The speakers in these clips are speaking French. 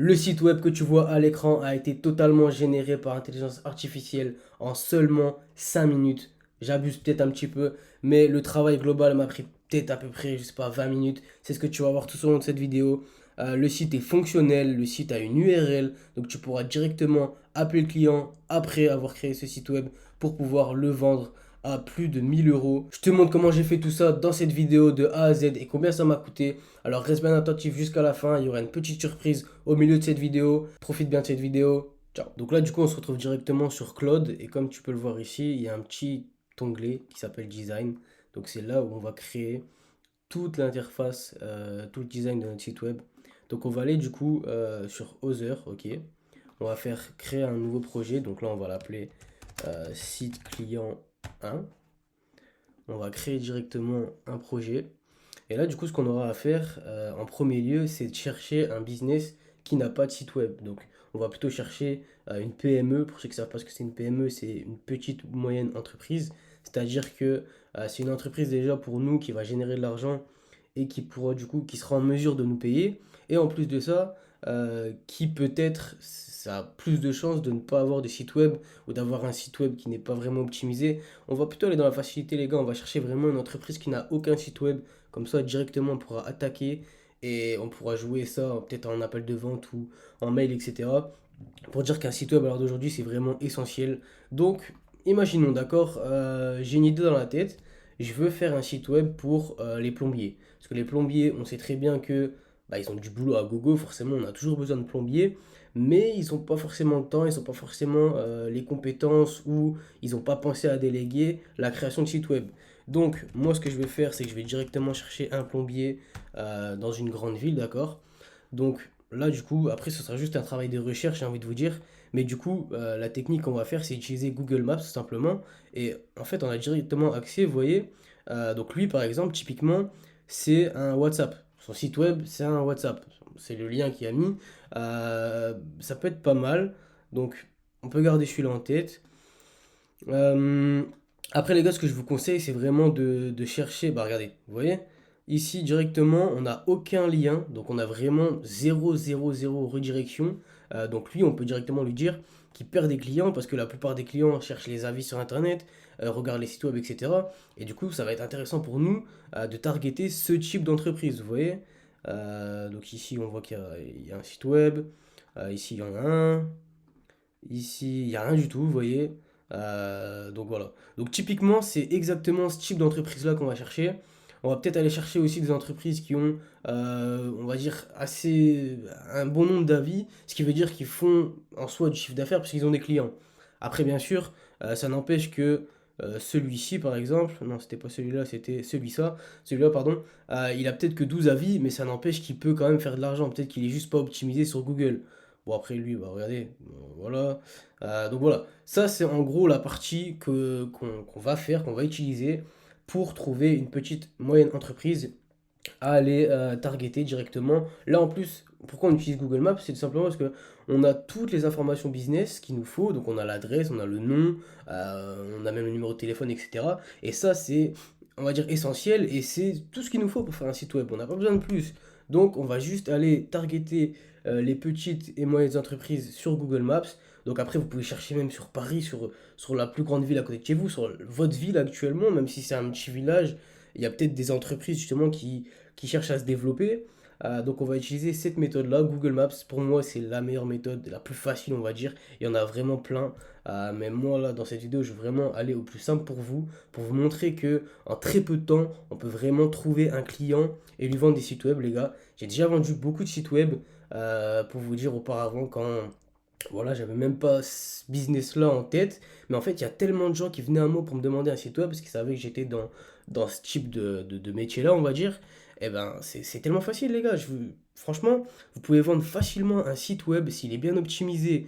Le site web que tu vois à l'écran a été totalement généré par intelligence artificielle en seulement 5 minutes. J'abuse peut-être un petit peu, mais le travail global m'a pris peut-être à peu près, je sais pas, 20 minutes. C'est ce que tu vas voir tout au long de cette vidéo. Le site est fonctionnel, le site a une URL, donc tu pourras directement appeler le client après avoir créé ce site web pour pouvoir le vendre à plus de 1 000 euros. Je te montre comment j'ai fait tout ça dans cette vidéo de A à Z et combien ça m'a coûté. Alors reste bien attentif jusqu'à la fin, il y aura une petite surprise au milieu de cette vidéo. Profite bien de cette vidéo. Ciao. Donc là du coup on se retrouve directement sur Claude et comme tu peux le voir ici, il y a un petit onglet qui s'appelle Design. Donc c'est là où on va créer toute l'interface, tout le design de notre site web. Donc on va aller du coup sur Other, ok. On va faire créer un nouveau projet. Donc là on va l'appeler site client 1. On va créer directement un projet. Et là, du coup, ce qu'on aura à faire en premier lieu, c'est de chercher un business qui n'a pas de site web. Donc, on va plutôt chercher une PME. Pour ceux qui ne savent pas ce que c'est une PME, c'est une petite ou moyenne entreprise. C'est-à-dire que c'est une entreprise déjà pour nous qui va générer de l'argent et qui pourra du coup, qui sera en mesure de nous payer. Et en plus de ça, qui peut-être, ça a plus de chances de ne pas avoir de site web ou d'avoir un site web qui n'est pas vraiment optimisé. On va plutôt aller dans la facilité, les gars. On va chercher vraiment une entreprise qui n'a aucun site web. Comme ça, directement, on pourra attaquer et on pourra jouer ça peut-être en appel de vente ou en mail, etc. Pour dire qu'un site web à l'heure d'aujourd'hui, c'est vraiment essentiel. Donc, imaginons, d'accord, j'ai une idée dans la tête. Je veux faire un site web pour les plombiers. Parce que les plombiers, on sait très bien que ils ont du boulot à gogo, forcément, on a toujours besoin de plombiers. Mais ils n'ont pas forcément le temps, ils n'ont pas forcément les compétences ou ils n'ont pas pensé à déléguer la création de site web. Donc, moi, ce que je vais faire, c'est que je vais directement chercher un plombier dans une grande ville, d'accord? Donc, là, du coup, après, ce sera juste un travail de recherche, j'ai envie de vous dire. Mais du coup, la technique qu'on va faire, c'est utiliser Google Maps, tout simplement. Et en fait, on a directement accès, vous voyez. Donc, lui, par exemple, typiquement, c'est un WhatsApp. Son site web, c'est un WhatsApp. C'est le lien qu'il a mis. Ça peut être pas mal. Donc, on peut garder celui-là en tête. Euh, Après, les gars, ce que je vous conseille, c'est vraiment de chercher. Bah, regardez, vous voyez, ici directement, on n'a aucun lien, donc on a vraiment 0 redirection. Donc, lui, on peut directement lui dire qu'il perd des clients parce que la plupart des clients cherchent les avis sur internet, regardent les sites web, etc. Et du coup, ça va être intéressant pour nous de targeter ce type d'entreprise, vous voyez. Donc, ici, on voit qu'il y a un site web. Ici, il y en a un. Ici, il n'y a rien du tout, vous voyez. Donc voilà. Donc typiquement, c'est exactement ce type d'entreprise-là qu'on va chercher. On va peut-être aller chercher aussi des entreprises qui ont, on va dire, assez un bon nombre d'avis, ce qui veut dire qu'ils font en soi du chiffre d'affaires parce qu'ils ont des clients. Après, bien sûr, ça n'empêche que celui-ci, par exemple, non, c'était pas celui-là, c'était celui-là, pardon, il a peut-être que 12 avis, mais ça n'empêche qu'il peut quand même faire de l'argent. Peut-être qu'il est juste pas optimisé sur Google. Bon, après lui, bah regardez, voilà. Donc voilà, ça c'est en gros la partie qu'on va faire, qu'on va utiliser pour trouver une petite moyenne entreprise à aller targeter directement. Là en plus, pourquoi on utilise Google Maps? C'est tout simplement parce que on a toutes les informations business qu'il nous faut. Donc on a l'adresse, on a le nom, on a même le numéro de téléphone, etc. Et ça c'est, on va dire, essentiel et c'est tout ce qu'il nous faut pour faire un site web. On n'a pas besoin de plus. Donc on va juste aller targeter les petites et moyennes entreprises sur Google Maps. Donc après, vous pouvez chercher même sur Paris, sur la plus grande ville à côté de chez vous, sur votre ville actuellement, même si c'est un petit village, il y a peut-être des entreprises justement qui cherchent à se développer. Donc on va utiliser cette méthode-là, Google Maps. Pour moi, c'est la meilleure méthode, la plus facile, on va dire. Il y en a vraiment plein. Mais moi, là, dans cette vidéo, je veux vraiment aller au plus simple pour vous montrer que en très peu de temps, on peut vraiment trouver un client et lui vendre des sites web, les gars. J'ai déjà vendu beaucoup de sites web, pour vous dire auparavant, quand voilà, j'avais même pas ce business-là en tête. Mais en fait, il y a tellement de gens qui venaient à moi pour me demander un site web parce qu'ils savaient que j'étais dans ce type de métier-là, on va dire. Eh ben, c'est tellement facile, les gars. Franchement, vous pouvez vendre facilement un site web s'il est bien optimisé,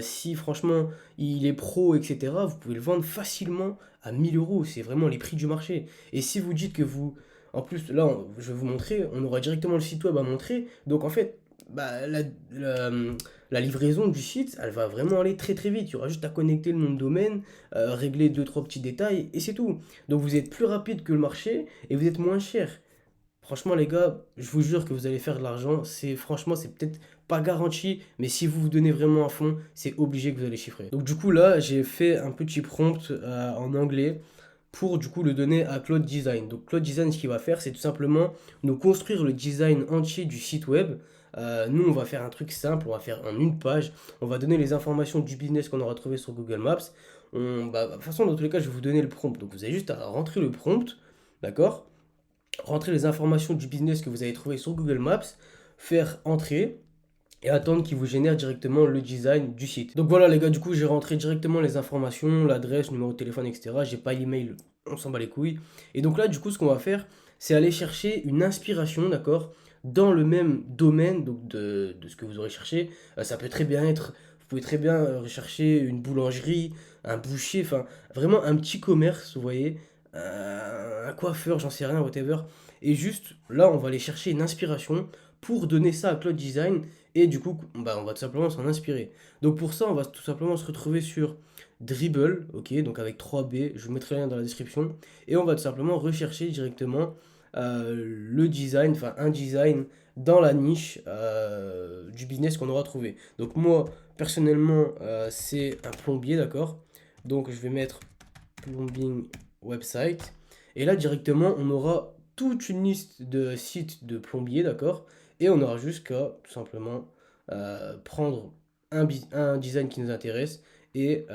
si franchement il est pro, etc. Vous pouvez le vendre facilement à 1 000 euros. C'est vraiment les prix du marché. Et si vous dites que vous. En plus, là, je vais vous montrer, on aura directement le site web à montrer. Donc, en fait, bah, la livraison du site, elle va vraiment aller très très vite. Il y aura juste à connecter le nom de domaine, régler deux trois petits détails et c'est tout. Donc vous êtes plus rapide que le marché et vous êtes moins cher. Franchement les gars, je vous jure que vous allez faire de l'argent. C'est franchement c'est peut-être pas garanti, mais si vous vous donnez vraiment à fond, c'est obligé que vous allez chiffrer. Donc du coup là, j'ai fait un petit prompt en anglais pour du coup le donner à Cloud Design. Donc Cloud Design, ce qu'il va faire, c'est tout simplement nous construire le design entier du site web. Nous, on va faire un truc simple, on va faire en une page, on va donner les informations du business qu'on aura trouvé sur Google Maps. De toute façon, dans tous les cas, je vais vous donner le prompt. Donc vous avez juste à rentrer le prompt, d'accord? Rentrer les informations du business que vous avez trouvé sur Google Maps, faire entrer et attendre qu'il vous génère directement le design du site. Donc voilà les gars, du coup j'ai rentré directement les informations, l'adresse, numéro de téléphone, etc. J'ai pas l'email, on s'en bat les couilles. Et donc là du coup ce qu'on va faire, c'est aller chercher une inspiration, d'accord, dans le même domaine donc de ce que vous aurez cherché. Ça peut très bien être, vous pouvez très bien rechercher une boulangerie, un boucher, enfin vraiment un petit commerce, vous voyez, un coiffeur, j'en sais rien, whatever. Et juste là on va aller chercher une inspiration pour donner ça à Cloud Design et du coup, on va tout simplement s'en inspirer. Donc pour ça, on va tout simplement se retrouver sur Dribble, ok, donc avec 3B, je vous mettrai le lien dans la description. Et on va tout simplement rechercher directement le design, enfin un design dans la niche du business qu'on aura trouvé. Donc moi, personnellement, c'est un plombier, d'accord. Donc je vais mettre plumbing website. Et là, directement, on aura toute une liste de sites de plombiers, d'accord. Et on aura juste qu'à tout simplement prendre un design qui nous intéresse et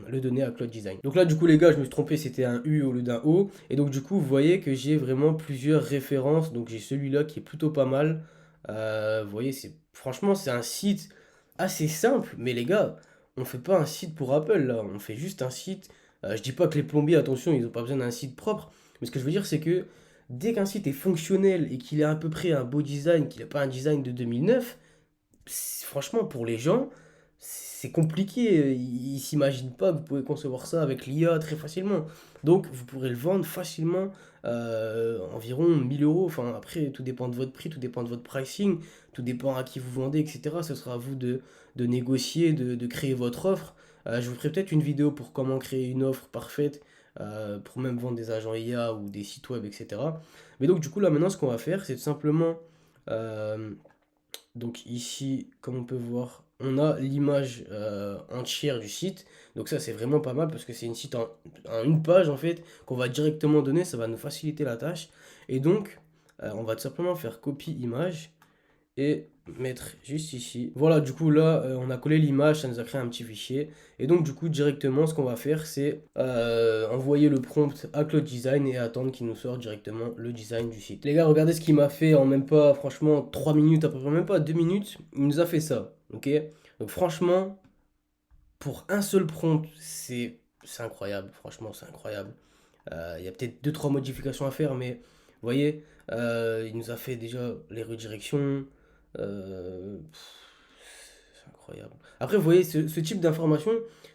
le donner à Cloud Design. Donc là, du coup, les gars, je me suis trompé, c'était un U au lieu d'un O. Et donc, du coup, vous voyez que j'ai vraiment plusieurs références. Donc, j'ai celui-là qui est plutôt pas mal. Vous voyez, franchement, c'est un site assez simple. Mais les gars, on fait pas un site pour Apple, là. On fait juste un site. Je dis pas que les plombiers, attention, ils n'ont pas besoin d'un site propre. Mais ce que je veux dire, c'est que dès qu'un site est fonctionnel et qu'il a à peu près un beau design, qu'il n'a pas un design de 2009, franchement, pour les gens, c'est compliqué. Ils s'imaginent pas que vous pouvez concevoir ça avec l'IA très facilement. Donc, vous pourrez le vendre facilement environ 1000 euros. Enfin, après, tout dépend de votre prix, tout dépend de votre pricing, tout dépend à qui vous vendez, etc. Ce sera à vous de négocier, de créer votre offre. Je vous ferai peut-être une vidéo pour comment créer une offre parfaite pour même vendre des agents IA ou des sites web, etc. Mais donc, du coup, là, maintenant, ce qu'on va faire, c'est tout simplement. euh, donc ici, comme on peut voir, on a l'image entière du site. Donc ça, c'est vraiment pas mal parce que c'est une site en une page en fait qu'on va directement donner. Ça va nous faciliter la tâche. Et donc, on va tout simplement faire copie image et mettre juste ici. Voilà, du coup là, on a collé l'image, ça nous a créé un petit fichier. Et donc du coup, directement, ce qu'on va faire, c'est envoyer le prompt à Cloud Design et attendre qu'il nous sorte directement le design du site. Les gars, regardez ce qu'il m'a fait en même pas, franchement, 3 minutes, à peu près même pas 2 minutes. Il nous a fait ça, ok. Donc franchement, pour un seul prompt, c'est incroyable, franchement, c'est incroyable. Il y a peut-être deux trois modifications à faire, mais vous voyez, il nous a fait déjà les redirections. C'est incroyable. Après, vous voyez, ce type d'information,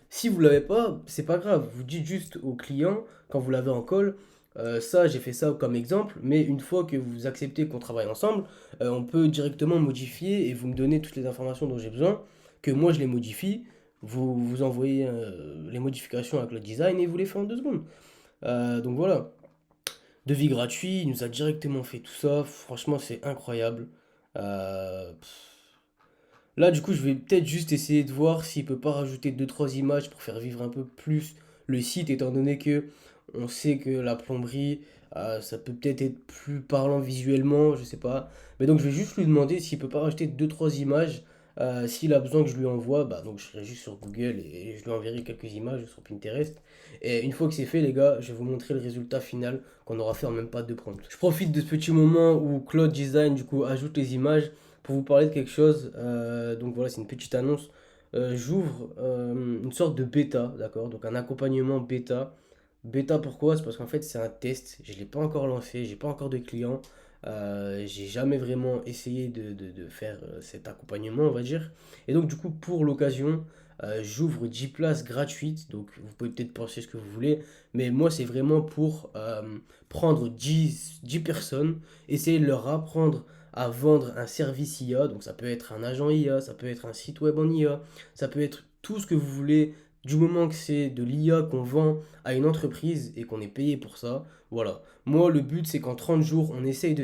si vous l'avez pas, c'est pas grave. Vous dites juste au client, quand vous l'avez en call, ça, j'ai fait ça comme exemple, mais une fois que vous acceptez qu'on travaille ensemble, on peut directement modifier et vous me donnez toutes les informations dont j'ai besoin, que moi je les modifie. Vous envoyez les modifications avec le design et vous les faites en 2 secondes. Donc voilà, devis gratuit, il nous a directement fait tout ça. Franchement, c'est incroyable. Euh, Là, du coup, je vais peut-être juste essayer de voir s'il peut pas rajouter deux trois images pour faire vivre un peu plus le site, étant donné que on sait que la plomberie, ça peut peut-être être plus parlant visuellement, je sais pas. Mais donc, je vais juste lui demander s'il peut pas rajouter deux trois images. S'il a besoin que je lui envoie, donc je serai juste sur Google et je lui enverrai quelques images sur Pinterest. Et une fois que c'est fait, les gars, je vais vous montrer le résultat final qu'on aura fait en même pas deux prompts. Je profite de ce petit moment où Cloud Design, du coup, ajoute les images pour vous parler de quelque chose. Donc voilà, c'est une petite annonce. J'ouvre une sorte de bêta, d'accord? Donc un accompagnement bêta. Bêta pourquoi? C'est parce qu'en fait c'est un test. Je ne l'ai pas encore lancé, j'ai pas encore de clients. J'ai jamais vraiment essayé de faire cet accompagnement, on va dire. Et donc du coup pour l'occasion, j'ouvre 10 places gratuites. Donc vous pouvez peut-être penser ce que vous voulez. Mais moi c'est vraiment pour prendre 10 personnes, essayer de leur apprendre à vendre un service IA. Donc ça peut être un agent IA, ça peut être un site web en IA, ça peut être tout ce que vous voulez Du moment que c'est de l'IA qu'on vend à une entreprise et qu'on est payé pour ça, voilà. Moi, le but, c'est qu'en 30 jours, on essaye de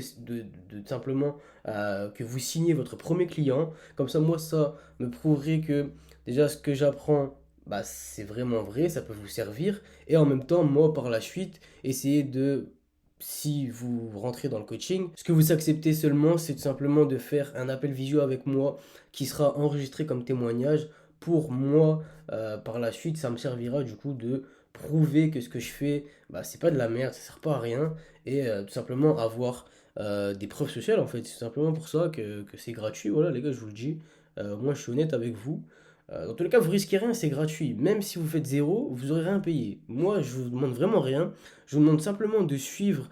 simplement que vous signez votre premier client. Comme ça, moi, ça me prouverait que déjà ce que j'apprends, bah, c'est vraiment vrai, ça peut vous servir. Et en même temps, moi, par la suite, essayer de, si vous rentrez dans le coaching, ce que vous acceptez seulement, c'est tout simplement de faire un appel visio avec moi qui sera enregistré comme témoignage. Pour moi, par la suite, ça me servira du coup de prouver que ce que je fais, bah, c'est pas de la merde, ça sert pas à rien. Et tout simplement avoir des preuves sociales en fait. C'est simplement pour ça que c'est gratuit. Voilà, les gars, je vous le dis. Moi, je suis honnête avec vous. Dans tous les cas, vous risquez rien, c'est gratuit. Même si vous faites zéro, vous aurez rien payé. Moi, je vous demande vraiment rien. Je vous demande simplement de suivre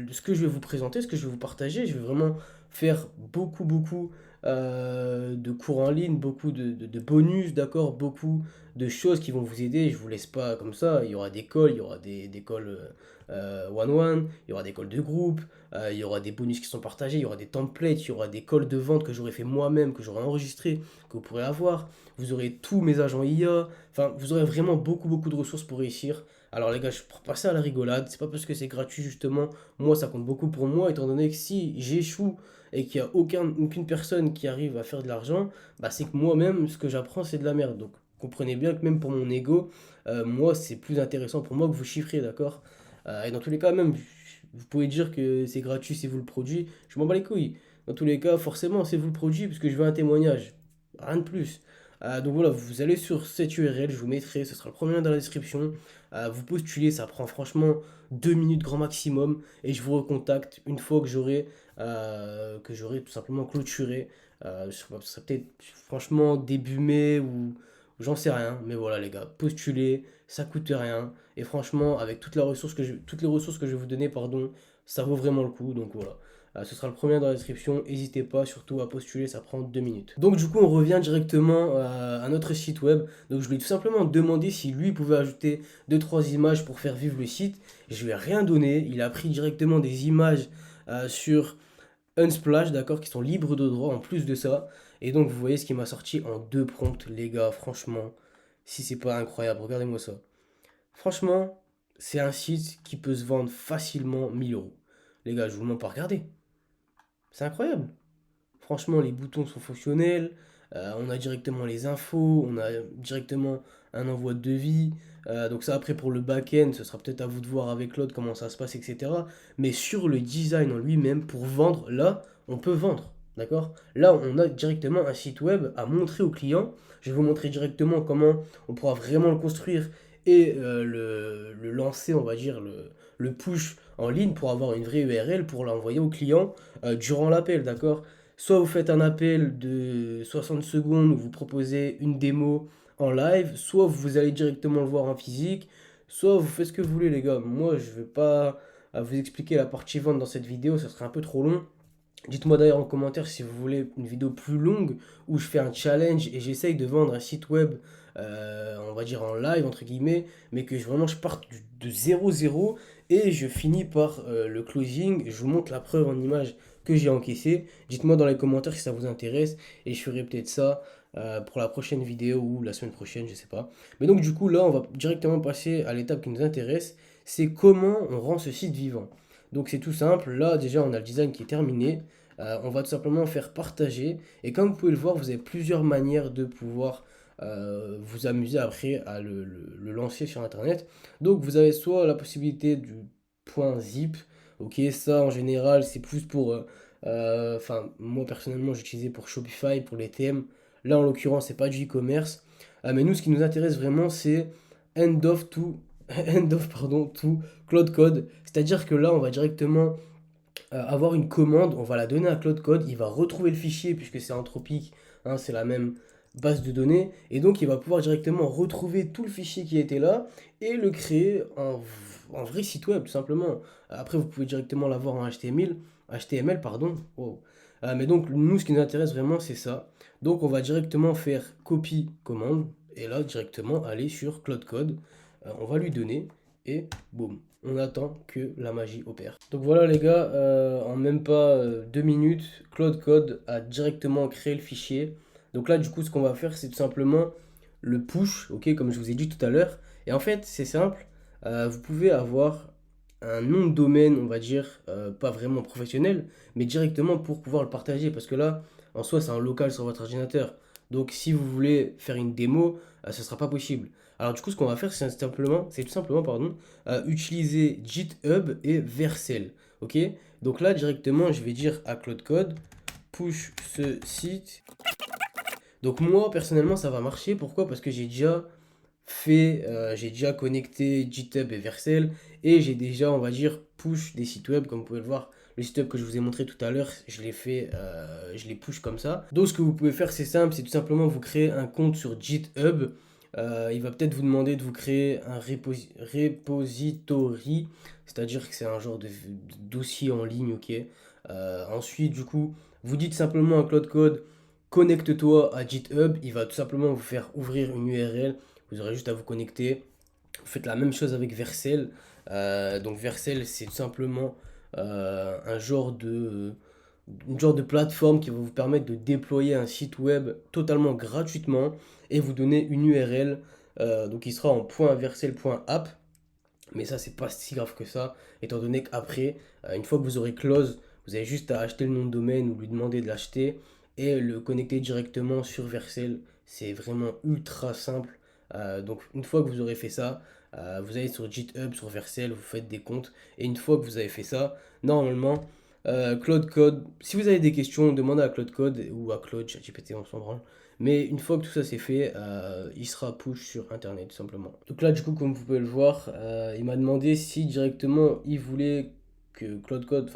ce que je vais vous présenter, ce que je vais vous partager. Je vais vraiment faire beaucoup de cours en ligne, beaucoup de bonus, d'accord, beaucoup de choses qui vont vous aider. Je vous laisse pas comme ça. Il y aura des calls, il y aura des calls one-one, il y aura des calls de groupe, il y aura des bonus qui sont partagés, il y aura des templates, il y aura des calls de vente que j'aurai fait moi-même, que j'aurai enregistré, que vous pourrez avoir. Vous aurez tous mes agents IA. Enfin, vous aurez vraiment beaucoup de ressources pour réussir. Alors les gars, je prends pas ça à la rigolade. C'est pas parce que c'est gratuit justement. Moi, ça compte beaucoup pour moi, étant donné que si j'échoue et qu'il n'y a aucune personne qui arrive à faire de l'argent, bah, c'est que moi-même, ce que j'apprends, c'est de la merde. Donc, comprenez bien que même pour mon ego, moi, c'est plus intéressant pour moi que vous chiffrez, d'accord? Et dans tous les cas, même, vous pouvez dire que c'est gratuit, c'est vous le produit. Je m'en bats les couilles. Dans tous les cas, forcément, c'est vous le produit, parce que je veux un témoignage. Rien de plus. Donc voilà, vous allez sur cette URL, je vous mettrai, ce sera le premier lien dans la description. Vous postulez, ça prend franchement 2 minutes grand maximum et je vous recontacte une fois que j'aurai tout simplement clôturé. Ce sera peut-être franchement début mai ou j'en sais rien, mais voilà les gars, postulez, ça coûte rien et franchement avec toutes les ressources que je vais vous donner, pardon, ça vaut vraiment le coup. Donc voilà. Ce sera le premier dans la description. N'hésitez pas surtout à postuler, ça prend 2 minutes. Donc du coup, on revient directement à notre site web. Donc je lui ai tout simplement demandé si lui pouvait ajouter deux trois images pour faire vivre le site. Je lui ai rien donné. Il a pris directement des images sur Unsplash, d'accord, qui sont libres de droit en plus de ça. Et donc vous voyez ce qui m'a sorti en deux prompts, les gars. Franchement, si c'est pas incroyable, regardez-moi ça. Franchement, c'est un site qui peut se vendre facilement 1 000 euros. Les gars, je vous demande pas regarder. C'est incroyable. Franchement, les boutons sont fonctionnels. On a directement les infos. On a directement un envoi de devis. Donc ça, après, pour le back-end, ce sera peut-être à vous de voir avec l'autre comment ça se passe, etc. Mais sur le design en lui-même, pour vendre, là, on peut vendre. D'accord? Là, on a directement un site web à montrer au client. Je vais vous montrer directement comment on pourra vraiment le construire et le lancer, on va dire, le push en ligne pour avoir une vraie URL pour l'envoyer au client durant l'appel, d'accord? Soit vous faites un appel de 60 secondes où vous proposez une démo en live, soit vous allez directement le voir en physique, soit vous faites ce que vous voulez les gars. Moi je ne vais pas vous expliquer la partie vente dans cette vidéo, ça serait un peu trop long. Dites-moi d'ailleurs en commentaire si vous voulez une vidéo plus longue où je fais un challenge et j'essaye de vendre un site web, on va dire en live entre guillemets, mais que vraiment je parte de 0 et je finis par le closing. Je vous montre la preuve en image que j'ai encaissée. Dites-moi dans les commentaires si ça vous intéresse et je ferai peut-être ça pour la prochaine vidéo ou la semaine prochaine, je sais pas. Mais donc du coup là on va directement passer à l'étape qui nous intéresse, c'est comment on rend ce site vivant. Donc c'est tout simple, là déjà on a le design qui est terminé. On va tout simplement faire partager. Et comme vous pouvez le voir, vous avez plusieurs manières de pouvoir vous amuser après à le lancer sur Internet. Donc vous avez soit la possibilité du point zip. Ok, ça en général c'est plus pour... Enfin, moi personnellement j'utilisais pour Shopify, pour les thèmes. Là en l'occurrence c'est pas du e-commerce. Mais nous ce qui nous intéresse vraiment c'est end of to, end of, pardon, to Cloud Code. C'est-à-dire que là on va directement avoir une commande, on va la donner à Cloud Code, il va retrouver le fichier puisque c'est Anthropic, hein, c'est la même base de données, et donc il va pouvoir directement retrouver tout le fichier qui était là et le créer en vrai site web tout simplement. Après vous pouvez directement l'avoir en HTML pardon. Wow. Mais donc nous ce qui nous intéresse vraiment c'est ça. Donc on va directement faire copie commande et là directement aller sur Cloud Code. On va lui donner et boum, on attend que la magie opère. Donc voilà les gars, en même pas 2 minutes, Cloud Code a directement créé le fichier. Donc là du coup ce qu'on va faire c'est tout simplement le push, ok, comme je vous ai dit tout à l'heure. Et en fait, c'est simple, vous pouvez avoir un nom de domaine, on va dire, pas vraiment professionnel, mais directement pour pouvoir le partager. Parce que là, en soi, c'est un local sur votre ordinateur. Donc, si vous voulez faire une démo, ce ne sera pas possible. Alors, du coup, ce qu'on va faire, c'est tout simplement, pardon, utiliser GitHub et Vercel. Ok? Donc là, directement, je vais dire à Claude Code, push ce site. Donc moi, personnellement, ça va marcher. Pourquoi? Parce que j'ai déjà connecté GitHub et Vercel et j'ai déjà, on va dire, push des sites web. Comme vous pouvez le voir, le site web que je vous ai montré tout à l'heure, je les push comme ça. Donc ce que vous pouvez faire, c'est simple, c'est tout simplement vous créer un compte sur GitHub. Il va peut-être vous demander de vous créer un repository, c'est-à-dire que c'est un genre de dossier en ligne, ok. Ensuite, du coup, vous dites simplement à Claude Code, connecte-toi à GitHub. Il va tout simplement vous faire ouvrir une URL. Vous aurez juste à vous connecter. Vous faites la même chose avec Vercel. Donc Vercel, c'est tout simplement une genre de plateforme qui va vous permettre de déployer un site web totalement gratuitement et vous donner une URL. Donc il sera en .vercel.app. Mais ça, c'est pas si grave que ça, étant donné qu'après, une fois que vous aurez close, vous avez juste à acheter le nom de domaine ou lui demander de l'acheter et le connecter directement sur Vercel. C'est vraiment ultra simple. Donc, une fois que vous aurez fait ça, vous allez sur GitHub, sur Vercel, vous faites des comptes. Et une fois que vous avez fait ça, normalement, Claude Code, si vous avez des questions, demandez à Claude Code ou à Claude, ChatGPT, on s'en branle. Mais une fois que tout ça c'est fait, il sera push sur internet tout simplement. Donc là du coup comme vous pouvez le voir, il m'a demandé si directement il voulait que Claude Code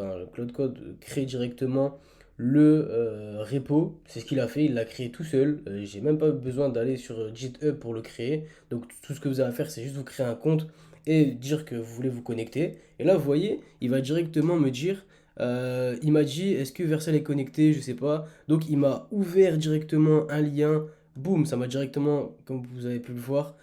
crée directement le repo. C'est ce qu'il a fait, il l'a créé tout seul. J'ai même pas besoin d'aller sur GitHub pour le créer. Donc tout ce que vous avez à faire c'est juste vous créer un compte et dire que vous voulez vous connecter. Et là vous voyez, il va directement me dire il m'a dit, est-ce que Vercel est connecté? Je sais pas. Donc il m'a ouvert directement un lien. Boum, ça m'a directement, comme vous avez pu le voir,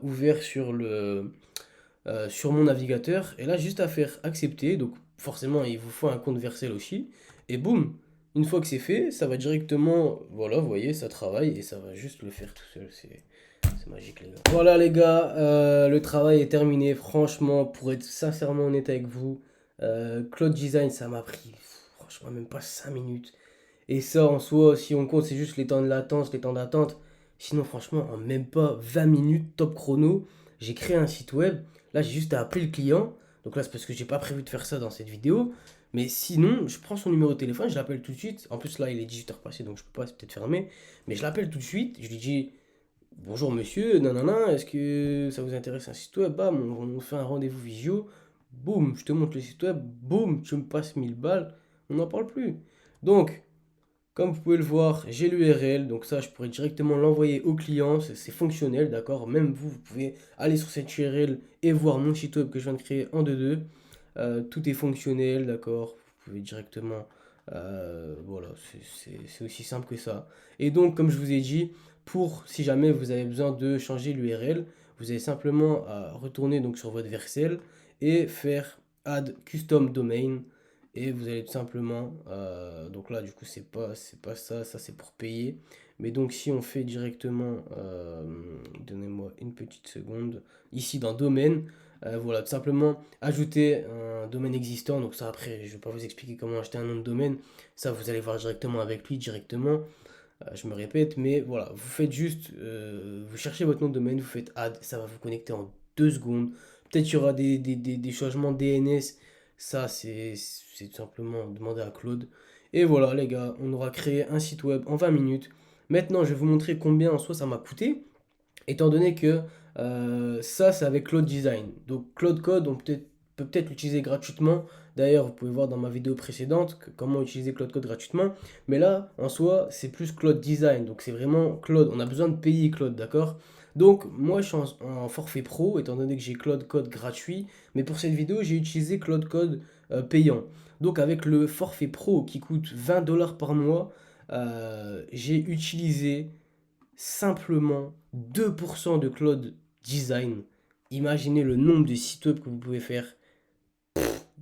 ouvert sur mon navigateur. Et là, juste à faire accepter. Donc forcément, il vous faut un compte Vercel aussi. Et boum, une fois que c'est fait, ça va directement, voilà, vous voyez, ça travaille et ça va juste le faire tout seul. C'est magique, les gars. Voilà, les gars, le travail est terminé. Franchement, pour être sincèrement honnête avec vous, Cloud Design, ça m'a pris, franchement, même pas 5 minutes. Et ça, en soi, si on compte, c'est juste les temps de latence, les temps d'attente. Sinon, franchement, en même pas 20 minutes, top chrono, j'ai créé un site web. Là, j'ai juste à appeler le client. Donc là, c'est parce que j'ai pas prévu de faire ça dans cette vidéo. Mais sinon, je prends son numéro de téléphone, je l'appelle tout de suite. En plus, là, il est 18h passé, donc je peux pas, c'est peut-être fermé. Mais je l'appelle tout de suite. Je lui dis, bonjour monsieur, nanana, est-ce que ça vous intéresse un site web? Bam, on fait un rendez-vous visio. Boum, je te montre le site web. Boum, tu me passes 1000 balles. On n'en parle plus. Donc, comme vous pouvez le voir, j'ai l'URL, donc ça, je pourrais directement l'envoyer au client, c'est fonctionnel, d'accord? Même vous, vous pouvez aller sur cette URL et voir mon site web que je viens de créer en 2.2. Tout est fonctionnel, d'accord? Vous pouvez directement, voilà, c'est aussi simple que ça. Et donc, comme je vous ai dit, si jamais vous avez besoin de changer l'URL, vous avez simplement à retourner donc sur votre Vercel et faire Add Custom Domain. Et vous allez tout simplement, donc là du coup c'est pas ça, ça c'est pour payer. Mais donc si on fait directement, donnez-moi une petite seconde, ici dans domaine, voilà, tout simplement ajouter un domaine existant. Donc ça après je vais pas vous expliquer comment acheter un nom de domaine, ça vous allez voir directement avec lui directement. Je me répète, mais voilà, vous faites juste, vous cherchez votre nom de domaine, vous faites add, ça va vous connecter en 2 secondes. Peut-être qu'il y aura des changements DNS, ça c'est tout simplement demander à Claude. Et voilà les gars, on aura créé un site web en 20 minutes. Maintenant, je vais vous montrer combien en soi ça m'a coûté, étant donné que ça c'est avec Cloud Design. Donc Cloud Code, peut peut-être l'utiliser gratuitement. D'ailleurs, vous pouvez voir dans ma vidéo précédente comment utiliser Cloud Code gratuitement. Mais là, en soi, c'est plus Cloud Design. Donc c'est vraiment Cloud. On a besoin de payer Cloud, d'accord? Donc moi, je suis en forfait pro, étant donné que j'ai Cloud Code gratuit. Mais pour cette vidéo, j'ai utilisé Cloud Code payant. Donc avec le forfait pro qui coûte 20 dollars par mois, j'ai utilisé simplement 2% de Cloud Design. Imaginez le nombre de sites web que vous pouvez faire.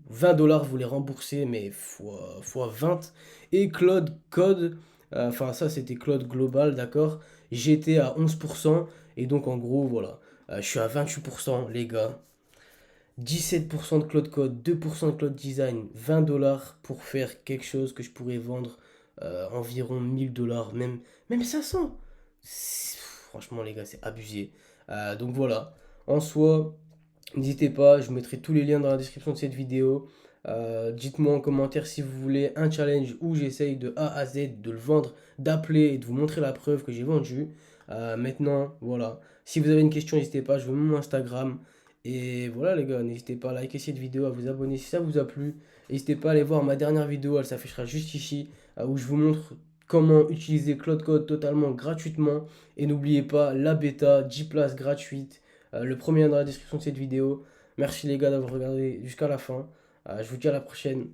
20 dollars, vous les remboursez, mais fois 20. Et Cloud Code, Enfin, ça, c'était Cloud Global, d'accord? J'étais à 11%. Et donc, en gros, voilà. Je suis à 28%, les gars. 17% de Cloud Code, 2% de Cloud Design, 20 dollars pour faire quelque chose que je pourrais vendre environ 1000 dollars, même 500. Franchement, les gars, c'est abusé. Donc voilà. En soi, n'hésitez pas, je vous mettrai tous les liens dans la description de cette vidéo. Dites-moi en commentaire si vous voulez un challenge où j'essaye de A à Z de le vendre, d'appeler et de vous montrer la preuve que j'ai vendu. Maintenant, voilà. Si vous avez une question, n'hésitez pas, je veux mon Instagram. Et voilà les gars, n'hésitez pas à liker cette vidéo, à vous abonner si ça vous a plu. N'hésitez pas à aller voir ma dernière vidéo, elle s'affichera juste ici, où je vous montre comment utiliser Cloud Code totalement gratuitement. Et n'oubliez pas la bêta 10 places gratuites. Le premier lien dans la description de cette vidéo. Merci les gars d'avoir regardé jusqu'à la fin. Je vous dis à la prochaine.